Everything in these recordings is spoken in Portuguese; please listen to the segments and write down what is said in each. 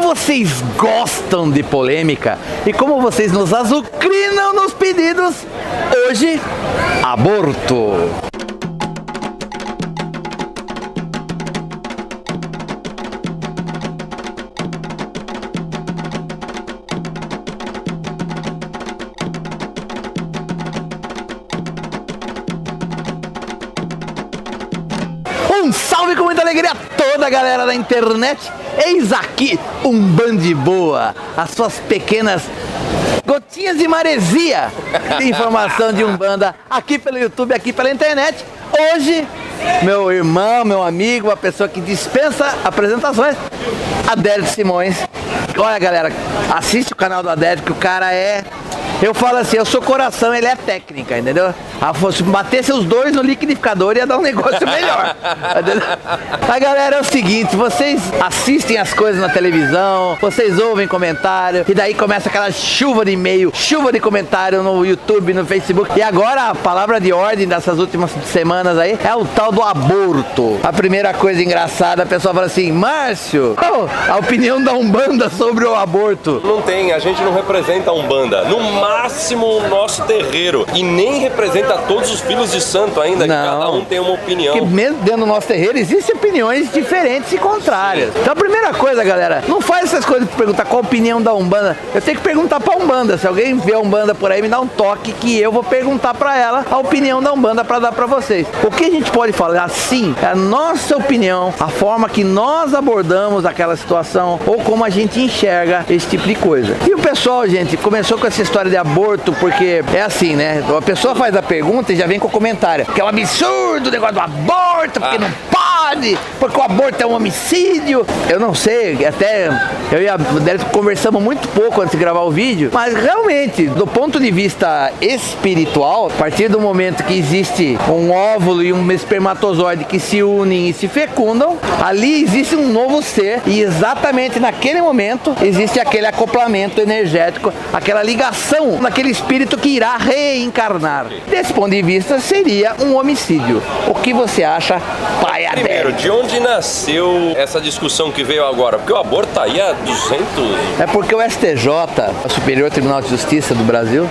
vocês gostam de polêmica e como vocês nos azucrinam nos pedidos, hoje, aborto. Um salve com muita alegria a toda a galera da internet. Eis aqui um bande boa, as suas pequenas gotinhas de maresia de informação de Umbanda aqui pelo YouTube, aqui pela internet. Hoje, meu irmão, meu amigo, a pessoa que dispensa apresentações, Adélio Simões. Olha, galera, assiste o canal do Adélio, que o cara é... Eu falo assim, eu sou coração, ele é técnica, entendeu? Se batesse os dois no liquidificador ia dar um negócio melhor. A galera, é o seguinte, vocês assistem as coisas na televisão, vocês ouvem comentário, e daí começa aquela chuva de e-mail, chuva de comentário no YouTube, no Facebook. E agora a palavra de ordem dessas últimas semanas aí é o tal do aborto. A primeira coisa engraçada, a pessoa fala assim, Márcio, a opinião da Umbanda sobre o aborto. Não tem, a gente não representa a Umbanda. No máximo o nosso terreiro. E nem representa todos os filhos de santo ainda, não. Que cada um tem uma opinião. Porque mesmo dentro do nosso terreiro existem opiniões diferentes e contrárias. Sim. Então a primeira coisa, galera, não faz essas coisas de perguntar qual a opinião da Umbanda. Eu tenho que perguntar pra Umbanda. Se alguém vê a Umbanda por aí, me dá um toque que eu vou perguntar pra ela a opinião da Umbanda pra dar pra vocês. O que a gente pode falar assim é a nossa opinião, a forma que nós abordamos aquela situação ou como a gente enxerga esse tipo de coisa. E o pessoal, gente, começou com essa história de aborto porque é assim, né? A pessoa faz a pergunta e já vem com o comentário que é um absurdo o negócio do aborto, porque não pode, porque o aborto é um homicídio. Eu não sei, até eu e a Adélio conversamos muito pouco antes de gravar o vídeo, mas realmente, do ponto de vista espiritual, a partir do momento que existe um óvulo e um espermatozoide que se unem e se fecundam, ali existe um novo ser e exatamente naquele momento existe aquele acoplamento energético, aquela ligação naquele espírito que irá reencarnar. Desse ponto de vista, seria um homicídio. O que você acha, pai Adélio? Primeiro, de onde nasceu essa discussão que veio agora? Porque o aborto tá aí há 200... É porque o STJ, o Superior Tribunal de Justiça do Brasil,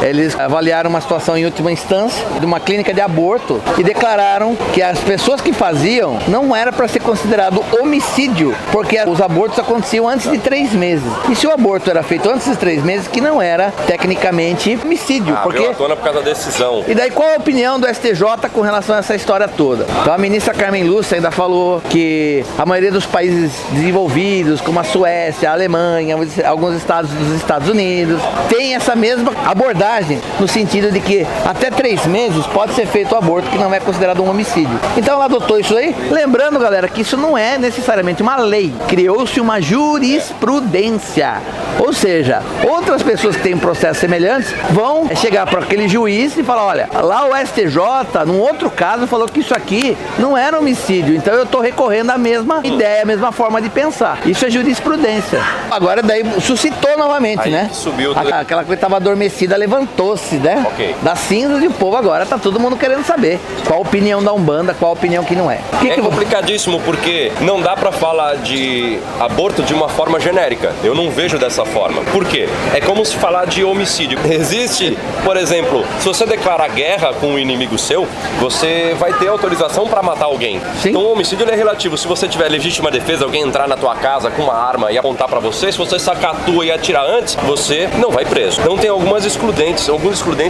eles avaliaram uma situação em última instância de uma clínica de aborto e declararam que as pessoas que faziam não era para ser considerado homicídio, porque os abortos aconteciam antes de 3 meses. E se o aborto era feito antes de 3 meses, que não era tecnicamente homicídio. Porque... veio à tona por causa da decisão. E daí qual a opinião do STJ com relação a essa história toda? Então a ministra Carmen Lúcia ainda falou que a maioria dos países desenvolvidos, como a Suécia, a Alemanha, alguns estados dos Estados Unidos, tem essa mesma abordagem, no sentido de que até 3 meses pode ser feito o aborto, que não é considerado um homicídio. Então ela adotou isso aí, lembrando, galera, que isso não é necessariamente uma lei, criou-se uma jurisprudência, ou seja, outras pessoas que têm processos semelhantes vão chegar para aquele juiz e falar, olha, lá o STJ, num outro caso, falou que isso aqui não era homicídio, então eu estou recorrendo à mesma ideia, à mesma forma de pensar. Isso é jurisprudência. Agora daí suscitou novamente, aí, né? Subiu. Aquela coisa que estava adormecida levantou-se, né? Okay. Das cinzas, e o povo agora tá todo mundo querendo saber qual a opinião da Umbanda, qual a opinião que não é. É complicadíssimo porque não dá pra falar de aborto de uma forma genérica. Eu não vejo dessa forma. Por quê? É como se falar de homicídio. Existe, por exemplo, se você declarar guerra com um inimigo seu, você vai ter autorização pra matar alguém. Sim. Então o homicídio ele é relativo. Se você tiver legítima defesa, alguém entrar na tua casa com uma arma e apontar pra você, se você sacar a tua e atirar antes, você não vai preso. Então tem alguns excludentes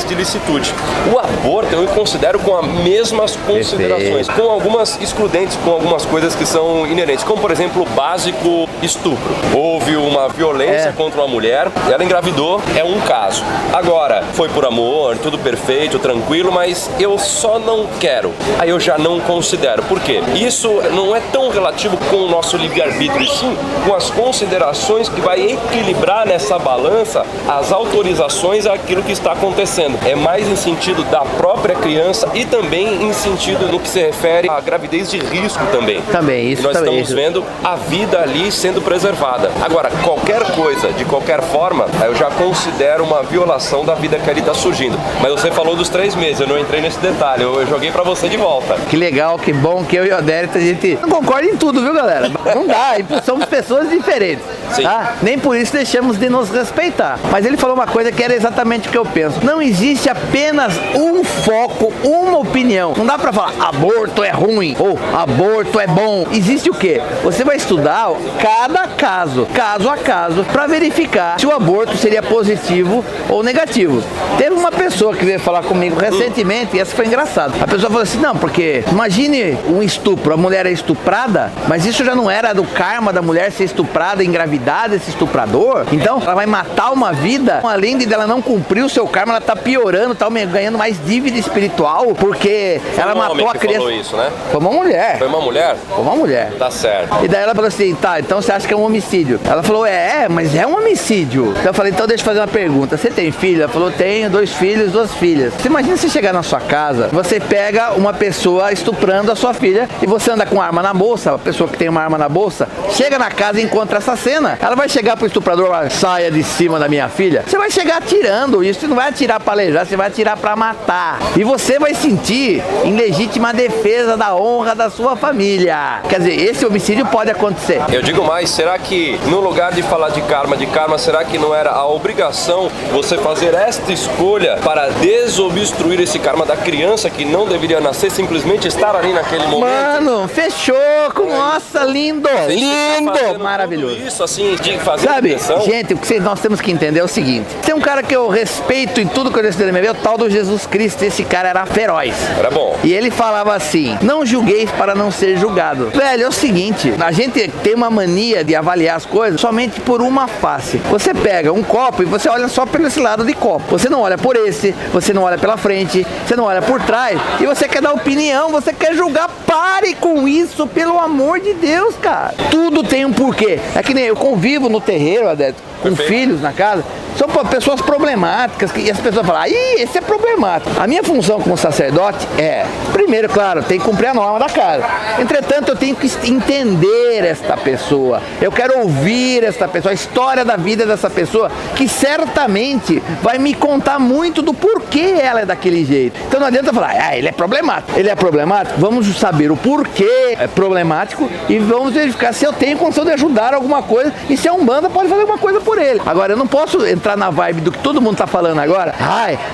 de licitude. O aborto eu considero com as mesmas considerações, com algumas excludentes, com algumas coisas que são inerentes, como por exemplo o básico estupro. Houve uma violência contra uma mulher, ela engravidou, é um caso. Agora, foi por amor, tudo perfeito, tranquilo, mas eu só não quero. Aí eu já não considero. Por quê? Isso não é tão relativo com o nosso livre-arbítrio, e sim com as considerações que vai equilibrar nessa balança as autorizações àquilo que está acontecendo. É mais em sentido da própria criança e também em sentido no que se refere à gravidez de risco também. Também, isso e nós também. estamos vendo a vida ali sendo preservada. Agora, qualquer coisa, de qualquer forma, eu já considero uma violação da vida que ali está surgindo. Mas você falou dos 3 meses, eu não entrei nesse detalhe, eu joguei pra você de volta. Que legal, que bom que eu e o Adélio, a gente não concorda em tudo, viu, galera? Não dá, somos pessoas diferentes. Sim. Tá? Nem por isso deixamos de nos respeitar. Mas ele falou uma coisa que era exatamente o que eu penso. Não existe apenas um foco, uma opinião. Não dá pra falar aborto é ruim ou aborto é bom. Existe o quê? Você vai estudar cada caso a caso, pra verificar se o aborto seria positivo ou negativo. Teve uma pessoa que veio falar comigo recentemente, e essa foi engraçada. A pessoa falou assim, não, porque imagine um estupro, a mulher é estuprada, mas isso já não era do karma da mulher ser estuprada, engravidar desse estuprador, então ela vai matar uma vida, além de ela não cumprir o seu karma, ela tá piorando, tá ganhando mais dívida espiritual, porque ela matou a criança. Falou isso, né? Foi uma mulher. Foi uma mulher? Foi uma mulher. Tá certo. E daí ela falou assim, tá, então você acha que é um homicídio? Ela falou, mas é um homicídio. Então eu falei, então deixa eu fazer uma pergunta. Você tem filho? Ela falou, tenho 2 filhos, 2 filhas. Você imagina você chegar na sua casa, você pega uma pessoa estuprando a sua filha e você anda com arma na bolsa, a pessoa que tem uma arma na bolsa, chega na casa e encontra essa cena. Ela vai chegar pro estuprador, saia de cima da minha filha. Você vai chegar atirando isso, você não vai atirar pra alejar, você vai atirar pra matar. E você vai sentir em legítima defesa da honra da sua família. Quer dizer, esse homicídio pode acontecer. Eu digo mais, será que no lugar de falar de karma, será que não era a obrigação você fazer esta escolha para desobstruir esse karma da criança que não deveria nascer, simplesmente estar ali naquele momento? Mano, fechou com nossa, lindo, lindo, maravilhoso. Isso assim, de fazer pressão. Gente, o que nós temos que entender é o seguinte, tem um cara que eu respeito em tudo que eu estudei na minha vida, é o tal do Jesus Cristo. Esse cara era feroz. Era bom. E ele falava assim, não julgueis para não ser julgado. Velho, é o seguinte, a gente tem uma mania de avaliar as coisas somente por uma face. Você pega um copo e você olha só pelo esse lado de copo. Você não olha por esse, você não olha pela frente, você não olha por trás e você quer dar opinião, você quer julgar. Pare com isso, pelo amor de Deus, cara. Tudo tem um porquê. É que nem eu convivo no terreiro, Adéto, com filhos na casa. São pessoas problemáticas e as pessoas falam, esse é problemático. A minha função como sacerdote é, primeiro, claro, tem que cumprir a norma da casa. Entretanto, eu tenho que entender esta pessoa. Eu quero ouvir esta pessoa, a história da vida dessa pessoa, que certamente vai me contar muito do porquê ela é daquele jeito. Então não adianta falar, ele é problemático. Ele é problemático? Vamos saber o porquê é problemático e vamos verificar se eu tenho condição de ajudar alguma coisa e se a Umbanda pode fazer alguma coisa por ele. Agora, eu não posso entrar na vibe do que todo mundo tá falando agora.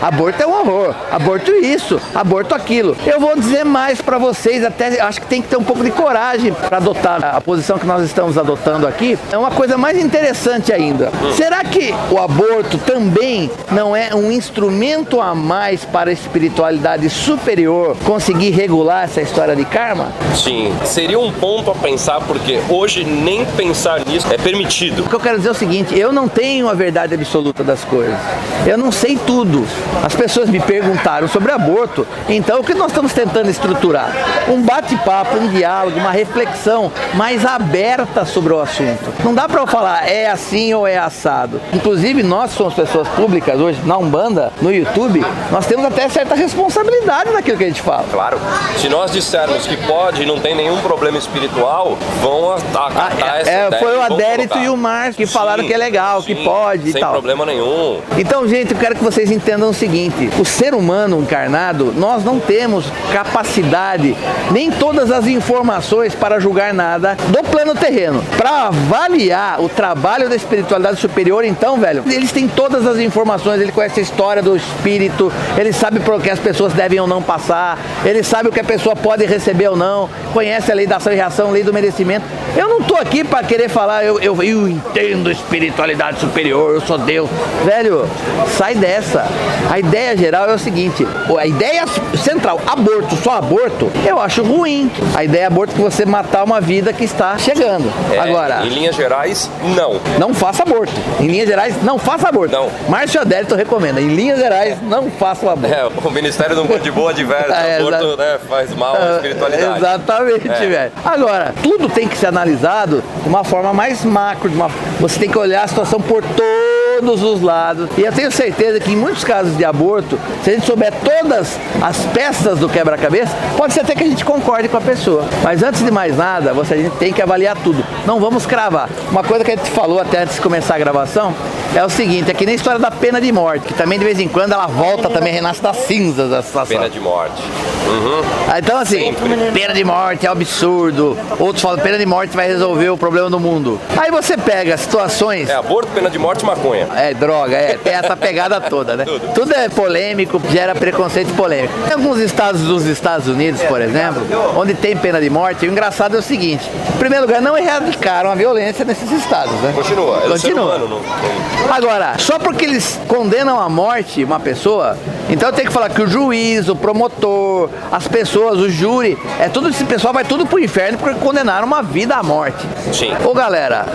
Aborto é um horror, aborto isso, aborto aquilo. Eu vou dizer mais pra vocês, até acho que tem que ter um pouco de coragem pra adotar a posição que nós estamos adotando aqui. É uma coisa mais interessante ainda. Será que o aborto também não é um instrumento a mais para a espiritualidade superior conseguir regular essa história de karma? Sim, seria um ponto a pensar, porque hoje nem pensar nisso é permitido. O que eu quero dizer é o seguinte, eu não tenho a verdade absoluta das coisas. Eu não sei tudo. As pessoas me perguntaram sobre aborto, então o que nós estamos tentando estruturar? Um bate-papo, um diálogo, uma reflexão mais aberta sobre o assunto. Não dá para eu falar é assim ou é assado. Inclusive, nós somos pessoas públicas hoje, na Umbanda, no YouTube, nós temos até certa responsabilidade naquilo que a gente fala. Claro. Se nós dissermos que pode e não tem nenhum problema espiritual, vão acatar essa ideia. Foi o Adérito e o Márcio que falaram que é legal, que pode e tal. Sem problema nenhum. Então, gente, eu quero que vocês entendam o seguinte, o ser humano encarnado, nós não temos capacidade, nem todas as informações para julgar nada do plano terreno. Para avaliar o trabalho da espiritualidade superior, então, velho, eles têm todas as informações, ele conhece a história do espírito, ele sabe por que as pessoas devem ou não passar, ele sabe o que a pessoa pode receber ou não, conhece a lei da ação e reação, a lei do merecimento. Eu não tô aqui para querer falar, eu entendo a espiritualidade superior, eu sou Deus. Velho, sai dessa. A ideia geral é o seguinte, a ideia central, aborto, só aborto, eu acho ruim. A ideia é aborto que você matar uma vida que está chegando. Agora, em linhas gerais, não. Não faça aborto. Em linhas gerais, não faça aborto. Não. Márcio Adérito recomenda. Em linhas gerais, não faça o aborto. O Ministério do de Boa adverte, aborto faz mal à espiritualidade. Exatamente, velho. Agora, tudo tem que ser analisado de uma forma mais macro. Você tem que olhar a situação por todo todos os lados. E eu tenho certeza que em muitos casos de aborto, se a gente souber todas as peças do quebra-cabeça, pode ser até que a gente concorde com a pessoa. Mas antes de mais nada, a gente tem que avaliar tudo. Não vamos cravar. Uma coisa que a gente falou até antes de começar a gravação é o seguinte, é que nem a história da pena de morte, que também de vez em quando ela volta, também renasce das cinzas da situação. Pena de morte. Então assim, pena de morte é um absurdo. Outros falam, pena de morte vai resolver o problema do mundo. Aí você pega situações... É aborto, pena de morte e maconha. É, droga, tem essa pegada toda, né? Tudo é polêmico, gera preconceito polêmico. Tem alguns estados dos Estados Unidos, por exemplo, onde tem pena de morte, o engraçado é o seguinte, em primeiro lugar, não erradicaram a violência nesses estados, né? Continua. Agora, só porque eles condenam à morte uma pessoa, então tem que falar que o juiz, o promotor, as pessoas, o júri, tudo esse pessoal vai tudo pro inferno porque condenaram uma vida à morte. Sim. Ô galera,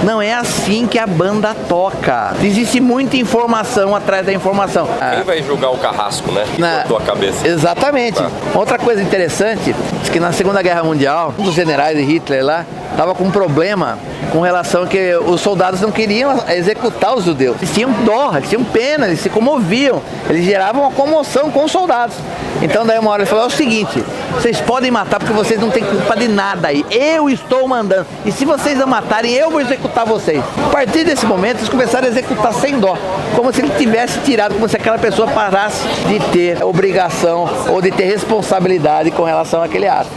não é assim que a banda toca. Existe muita informação atrás da informação. Quem vai julgar o carrasco, né? Que cortou a cabeça. Exatamente. Outra coisa interessante é que na Segunda Guerra Mundial, um dos generais de Hitler lá, estava com um problema com relação a que os soldados não queriam executar os judeus. Eles tinham dó, eles tinham pena, eles se comoviam, eles geravam uma comoção com os soldados. Então daí uma hora ele falou, é o seguinte, vocês podem matar porque vocês não têm culpa de nada aí, eu estou mandando, e se vocês a matarem, eu vou executar vocês. A partir desse momento, eles começaram a executar sem dó, como se ele tivesse tirado, como se aquela pessoa parasse de ter obrigação ou de ter responsabilidade com relação àquele ato.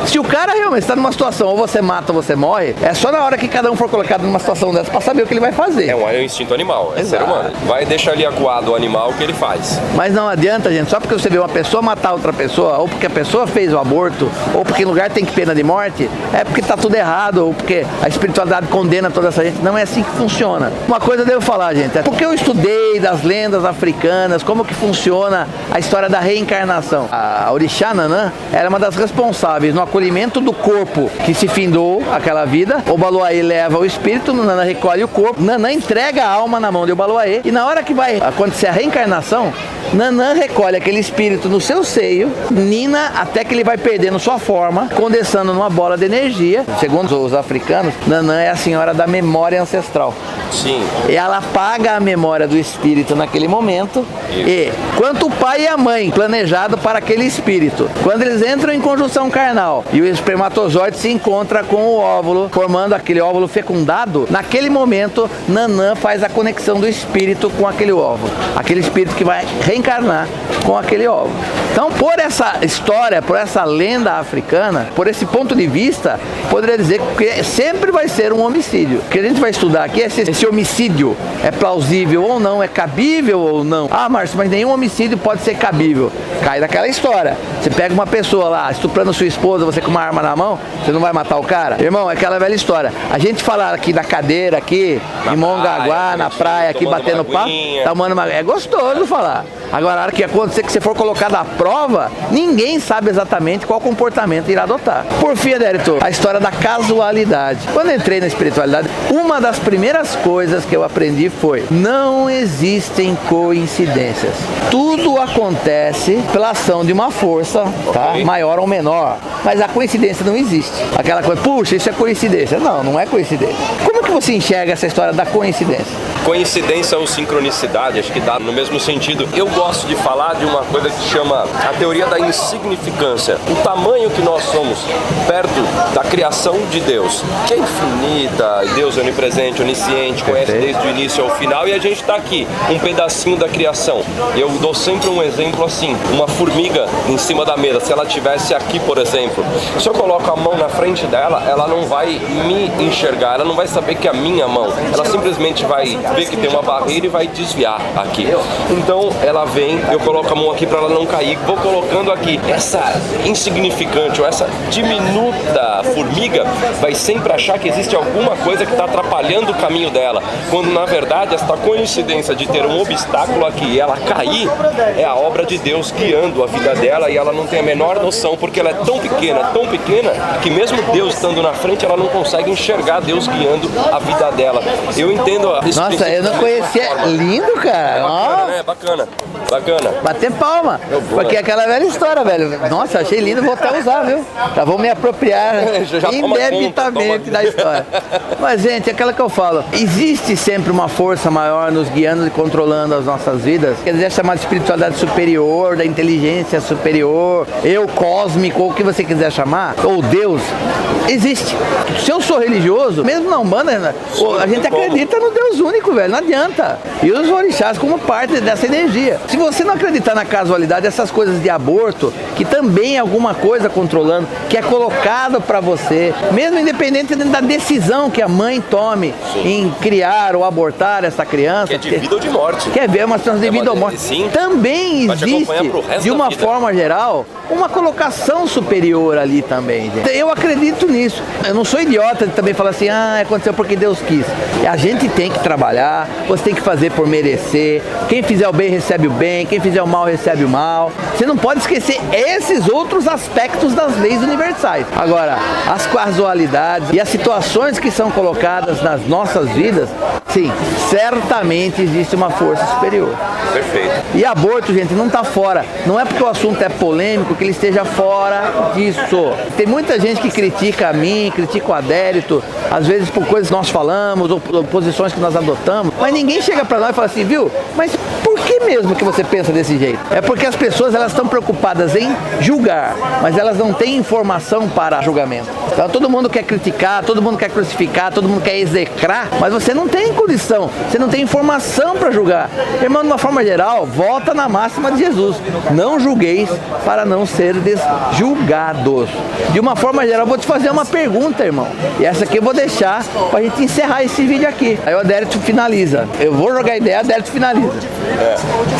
Se o cara realmente está numa situação, ou você mata ou você morre, é só na hora que cada um for colocado numa situação dessa para saber o que ele vai fazer. É um instinto animal, é ser humano. Vai deixar ali acuado o animal, o que ele faz. Mas não adianta, gente, só porque você vê uma pessoa matar outra pessoa, ou porque a pessoa fez o aborto, ou porque em lugar tem que pena de morte, é porque tá tudo errado, ou porque a espiritualidade condena toda essa gente. Não é assim que funciona. Uma coisa eu devo falar, gente, é porque eu estudei das lendas africanas, como que funciona a história da reencarnação. A orixá Nanã era uma das responsáveis no acolhimento do corpo que se findou aquela vida. O Obaloaiê leva o espírito, Nanã recolhe o corpo, Nanã entrega a alma na mão de Obaloaiê, e na hora que vai acontecer a reencarnação, Nanã recolhe aquele espírito no seu seio, nina até que ele vai perdendo sua forma, condensando numa bola de energia. Segundo os africanos, Nanã é a senhora da memória ancestral. Sim. E ela apaga a memória do espírito naquele momento. Isso. E quanto o pai e a mãe planejado para aquele espírito, quando eles entram em conjunção carnal e o espermatozoide se encontra com o óvulo, formando aquele óvulo fecundado, naquele momento Nanã faz a conexão do espírito com aquele óvulo, aquele espírito que vai reencarnar com aquele óvulo. Então, por essa história, por essa lenda africana, por esse ponto de vista, poderia dizer que sempre vai ser um homicídio. O que a gente vai estudar aqui é se esse homicídio é plausível ou não, é cabível ou não. Ah, Márcio, mas nenhum homicídio pode ser cabível. Cai daquela história. Você pega uma pessoa lá, estuprando sua esposa, você com uma arma na mão, você não vai matar o cara? Irmão, é aquela velha história. A gente falar aqui na cadeira, aqui, em Mongaguá, na praia, aqui batendo papo, tomando uma... É gostoso falar. Agora, a hora que acontecer que você for colocado à prova, ninguém sabe exatamente qual comportamento irá adotar. Por fim, Adérito, a história da casualidade. Quando eu entrei na espiritualidade, uma das primeiras coisas que eu aprendi foi: não existem coincidências. Tudo acontece pela ação de uma força, tá? Maior ou menor. Mas a coincidência não existe. Aquela coisa, puxa, isso é coincidência. Não, não é coincidência. Como que você enxerga essa história da coincidência? Coincidência ou sincronicidade, acho que dá no mesmo sentido. Eu gosto de falar de uma coisa que se chama a teoria da insignificância. O tamanho que nós somos perto da criação de Deus, que é infinita, Deus é onipresente, onisciente, conhece desde o início ao final, e a gente está aqui, um pedacinho da criação. Eu dou sempre um exemplo assim, uma formiga em cima da mesa, se ela estivesse aqui, por exemplo, se eu coloco a mão na frente dela, ela não vai me enxergar, ela não vai saber que é a minha mão, ela simplesmente vai ver que tem uma barreira e vai desviar aqui. Então ela vem, eu coloco a mão aqui para ela não cair, vou colocando aqui. Essa insignificante ou essa diminuta formiga vai sempre achar que existe alguma coisa que está atrapalhando o caminho dela, quando na verdade esta coincidência de ter um obstáculo aqui e ela cair é a obra de Deus guiando a vida dela, e ela não tem a menor noção, porque ela é tão pequena, que mesmo Deus estando na frente, ela não consegue enxergar Deus guiando a vida dela. Eu entendo a explicação. Nossa, eu não conhecia. Lindo, cara. Bacana, né? Bacana. Bater palma. Porque é aquela velha história, velho. Nossa, achei lindo, vou até usar, viu? Já vou me apropriar indebitamente da história. Mas, gente, é aquela que eu falo. Existe sempre uma força maior nos guiando e controlando as nossas vidas. Quer dizer, é chamada de espiritualidade superior, da inteligência superior, eu cósmico, ou o que você quiser chamar, ou Deus. Existe. Se eu sou religioso, mesmo na Umbanda, a gente acredita no Deus único, velho. Não adianta. E os orixás como parte dessa energia. Se você não acreditar na casualidade, essas coisas de aborto, que também é alguma coisa controlando, que é colocado para você, mesmo independente da decisão que a mãe tome em criar ou abortar essa criança. Que é de vida ou de morte. Que é uma situação de vida ou morte. Sim. Também existe, de uma forma geral, uma colocação superior ali também, gente. Eu acredito nisso. Eu não sou idiota de também falar assim, aconteceu porque Deus quis. A gente tem que trabalhar, você tem que fazer por merecer. Quem fizer o bem recebe o bem, quem fizer o mal recebe o mal. Você não pode esquecer esses outros aspectos das leis universais. Agora, as casualidades e as situações que são colocadas nas nossas vidas, sim, certamente existe uma força superior. Perfeito. E aborto, gente, não está fora. Não é porque o assunto é polêmico que ele esteja fora disso. Tem muita gente que critica a mim, critica o Adérito, às vezes por coisas que nós falamos ou posições que nós adotamos, mas ninguém chega para nós e fala assim, viu, mas por que mesmo que você pensa desse jeito? É porque as pessoas elas estão preocupadas em julgar, mas elas não têm informação para julgamento. Então todo mundo quer criticar, todo mundo quer crucificar, todo mundo quer execrar, mas você não tem condição, você não tem informação para julgar. Irmão, de uma forma geral, volta na máxima de Jesus. Não julgueis para não serdes julgados. De uma forma geral, vou te fazer uma pergunta, irmão. E essa aqui eu vou deixar pra gente encerrar esse vídeo aqui. Aí o Adérito finaliza. Eu vou jogar a ideia, o Adérito finaliza.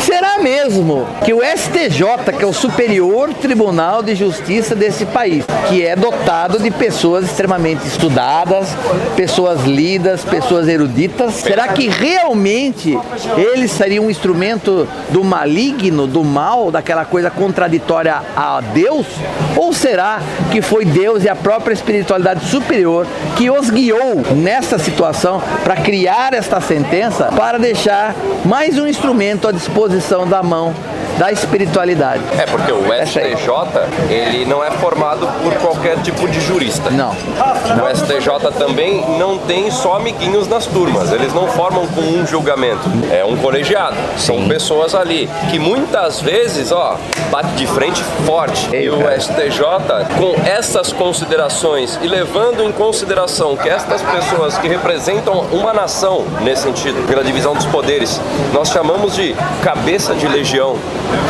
Será mesmo que o STJ, que é o Superior Tribunal de Justiça desse país, que é dotado de pessoas extremamente estudadas, pessoas lidas, pessoas eruditas, será que realmente eles seriam um instrumento do maligno, do mal, daquela coisa contraditória a Deus? Ou será que foi Deus e a própria espiritualidade superior que os guiou nessa situação para criar esta sentença, para deixar mais um instrumento à disposição da mão da espiritualidade? É porque o STJ, ele não é formado por qualquer tipo de jurista. Não. O STJ também não tem só amiguinhos nas turmas, eles não formam com um julgamento, é um colegiado. São pessoas ali que muitas vezes, bate de frente forte. E o STJ, com essas considerações e levando em consideração que estas pessoas que representam uma nação, nesse sentido, pela divisão dos poderes, nós chamamos de cabeça de legião,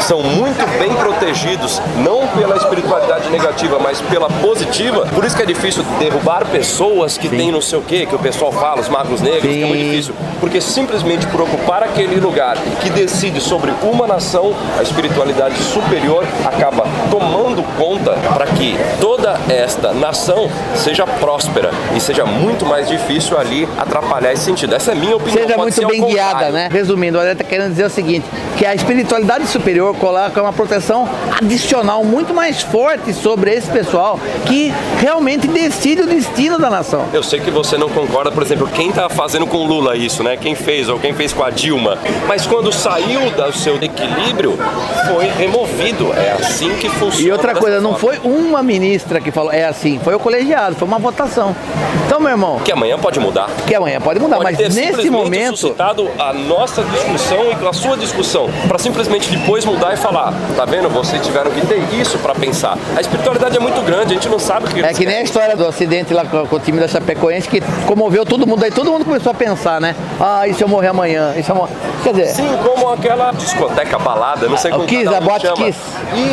são muito bem protegidos, não pela espiritualidade negativa, mas pela positiva. Por isso que é difícil derrubar pessoas que têm não sei o que o pessoal fala, os magos negros, que é muito difícil. Porque simplesmente por ocupar aquele lugar que decide sobre uma nação, a espiritualidade superior acaba tomando conta para que toda esta nação seja próspera e seja muito mais difícil ali atrapalhar esse sentido. Essa é a minha opinião. Seja muito bem guiada, né? Resumindo, o André está querendo dizer o seguinte, que a espiritualidade superior coloca uma proteção adicional muito mais forte sobre esse pessoal que realmente decide o destino da nação. Eu sei que você não concorda, por exemplo, quem tá fazendo com o Lula isso, né? Quem fez ou quem fez com a Dilma. Mas quando saiu do seu equilíbrio, foi removido. É assim que funciona. E outra coisa, não foi uma ministra que falou, é assim, foi o colegiado, foi uma votação. Então, meu irmão... Que amanhã pode mudar. Que amanhã pode mudar, pode mas nesse momento... suscitado a nossa discussão e a sua discussão, para simplesmente depois mudar e falar, tá vendo? Vocês tiveram que ter isso para pensar. A espiritualidade é muito grande, a gente não sabe o que é que nem a história do acidente lá com o time da Chapecoense, que comoveu todo mundo, aí todo mundo começou a pensar, né? E se eu morrer amanhã? E se eu morrer... Quer dizer... Sim, como aquela discoteca balada, não sei como a boate Kiss.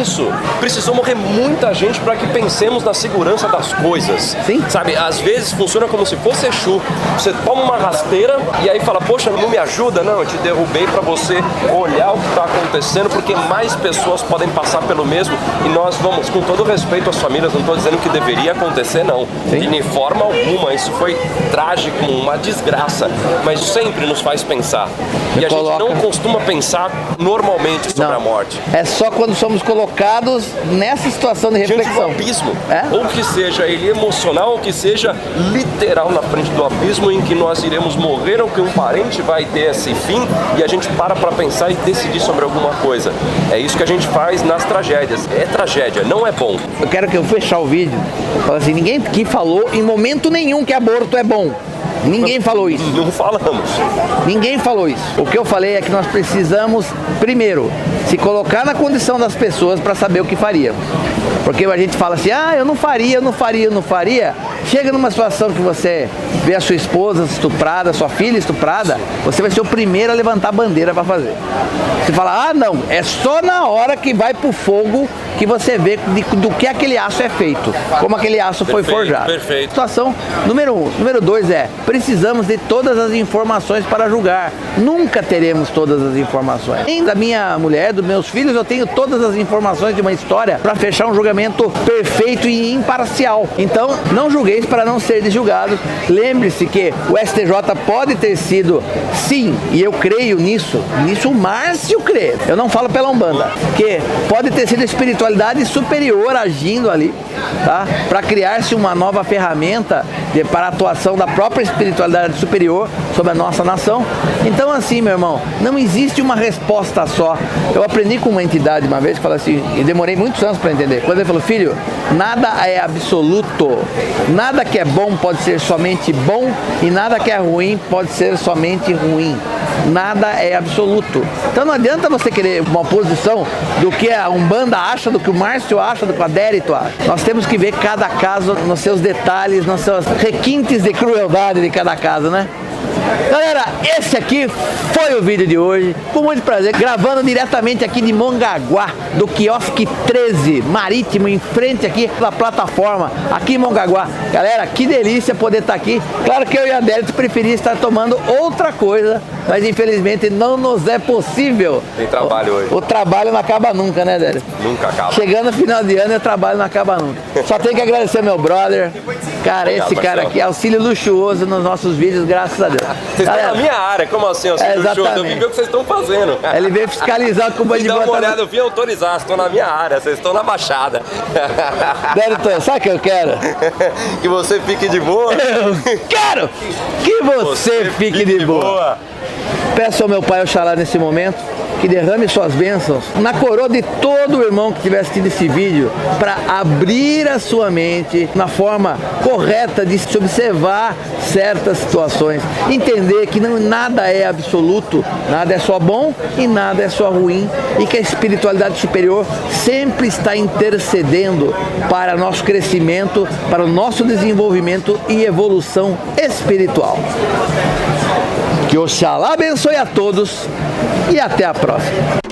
Isso. Precisou morrer muita gente para que pensemos na segurança das coisas. Sim. Sabe, às vezes funciona como se fosse Exu. Você toma uma rasteira e aí fala, poxa, não me ajuda? Não, eu te derrubei para você olhar o que está acontecendo, porque mais pessoas podem passar pelo mesmo e nós vamos, com todo respeito às famílias, não estou dizendo que deveria acontecer, não. Sim. De forma alguma, isso foi trágico, uma desgraça, mas sempre nos faz pensar. E a gente coloca. não costuma pensar normalmente sobre a morte. É só quando somos colocados nessa situação de reflexão. Diante do abismo. É? Ou que seja ele emocional, ou que seja literal na frente do abismo em que nós iremos morrer, ou que um parente vai ter esse fim, e a gente para pensar e decidir sobre alguma coisa. É isso que a gente faz nas tragédias. É tragédia, não é bom. Eu quero que eu fechar o vídeo. Fala assim, ninguém aqui falou em momento nenhum que aborto é bom. Ninguém falou isso. Não falamos. Ninguém falou isso. O que eu falei é que nós precisamos, primeiro, se colocar na condição das pessoas para saber o que faríamos. Porque a gente fala assim, eu não faria. Chega numa situação que você vê a sua esposa estuprada, sua filha estuprada, você vai ser o primeiro a levantar a bandeira para fazer. Você fala, não, é só na hora que vai pro fogo que você vê do que aquele aço é feito, como aquele aço foi forjado. Perfeito. Situação número 1. Número 2 precisamos de todas as informações para julgar. Nunca teremos todas as informações. Nem da minha mulher, dos meus filhos, eu tenho todas as informações de uma história para fechar um julgamento perfeito e imparcial. Então, não julgueis para não ser julgados. Lembre-se que o STJ pode ter sido, sim, e eu creio nisso o Márcio crê. Eu não falo pela Umbanda, que pode ter sido espiritualidade superior agindo ali, tá? Para criar-se uma nova ferramenta para a atuação da própria espiritualidade superior sobre a nossa nação. Então, assim, meu irmão, não existe uma resposta só. Eu aprendi com uma entidade uma vez que falou assim, e demorei muitos anos para entender. Quando ele falou, filho, nada é absoluto. Nada que é bom pode ser somente bom e nada que é ruim pode ser somente ruim. Nada é absoluto. Então não adianta você querer uma posição do que a Umbanda acha, do que o Márcio acha, do que o Adérito acha. Nós temos que ver cada caso nos seus detalhes, nos seus requintes de crueldade de cada caso, né? Galera, esse aqui foi o vídeo de hoje, com muito prazer, gravando diretamente aqui de Mongaguá, do quiosque 13, marítimo, em frente aqui da plataforma, aqui em Mongaguá. Galera, que delícia poder estar aqui. Claro que eu e a Adélito preferia estar tomando outra coisa, mas infelizmente não nos é possível. Tem trabalho hoje. O trabalho não acaba nunca, né, Adélito? Nunca acaba. Chegando no final de ano, o trabalho não acaba nunca. Só tenho que agradecer meu brother. Cara, esse cara aqui, auxílio luxuoso nos nossos vídeos, graças a Deus. Vocês estão na minha área, como assim? Eu vi o que vocês estão fazendo. Ele veio fiscalizar com o banho de bota. Dá uma olhada, no... eu vim autorizar, vocês estão na minha área, vocês estão na Baixada. Délito, sabe o que eu quero? Que você fique de boa. Eu quero que você fique de boa. Peço ao meu pai Oxalá nesse momento que derrame suas bênçãos na coroa de todo irmão que estiver assistindo esse vídeo, para abrir a sua mente na forma correta de se observar certas situações, entender que nada é absoluto, nada é só bom e nada é só ruim, e que a espiritualidade superior sempre está intercedendo para nosso crescimento, para o nosso desenvolvimento e evolução espiritual. Que Oxalá abençoe a todos e até a próxima.